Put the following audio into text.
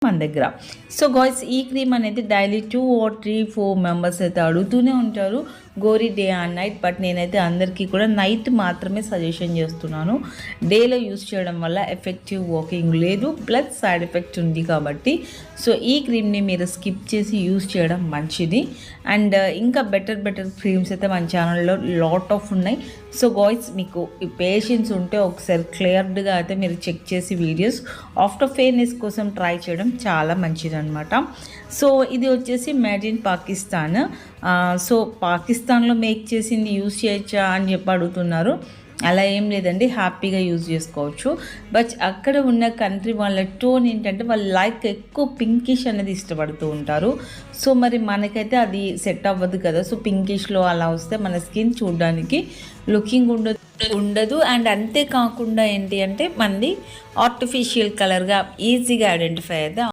మన దగ్గర. So guys, ఈ క్రీమ్ అనేది డైలీ 2 or 3, 4 మెంబర్స్ అయితే అడుగుతూనే ఉంటారు గోరీ డే అండ్ నైట్. బట్ నేనైతే అందరికీ కూడా నైట్ మాత్రమే సజెషన్ చేస్తున్నాను. డేలో యూస్ చేయడం వల్ల ఎఫెక్టివ్ వర్కింగ్ లేదు, ప్లస్ సైడ్ ఎఫెక్ట్ ఉంది కాబట్టి సో ఈ క్రీమ్ని మీరు స్కిప్ చేసి యూస్ చేయడం మంచిది. అండ్ ఇంకా బెటర్ క్రీమ్స్ అయితే మన ఛానల్లో లాట్ ఆఫ్ ఉన్నాయి. సో గాయ్స్, మీకు ఈ పేషెన్స్ ఉంటే ఒకసారి క్లియర్డ్గా అయితే మీరు చెక్ చేసి వీడియోస్ ఆఫ్టర్ ఫెయిర్నెస్ కోసం ట్రై చేయడం చాలా మంచిది అనమాట. సో ఇది వచ్చేసి మేడ్ ఇన్ పాకిస్తాన్. సో పాకిస్తాన్లో మేక్ చేసింది యూజ్ చేయొచ్చా అని చెప్పి అడుగుతున్నారు. అలా ఏం లేదండి, హ్యాపీగా యూజ్ చేసుకోవచ్చు. బట్ అక్కడ ఉన్న కంట్రీ వాళ్ళ టోన్ ఏంటంటే వాళ్ళు లైక్ ఎక్కువ పింకిష్ అనేది ఇష్టపడుతూ ఉంటారు. సో మరి మనకైతే అది సెట్ అవ్వదు కదా. సో పింకిష్లో అలా వస్తే మన స్కిన్ చూడడానికి లుకింగ్ ఉండదు. అండ్ అంతేకాకుండా ఏంటి అంటే మనది ఆర్టిఫిషియల్ కలర్గా ఈజీగా ఐడెంటిఫై అయితే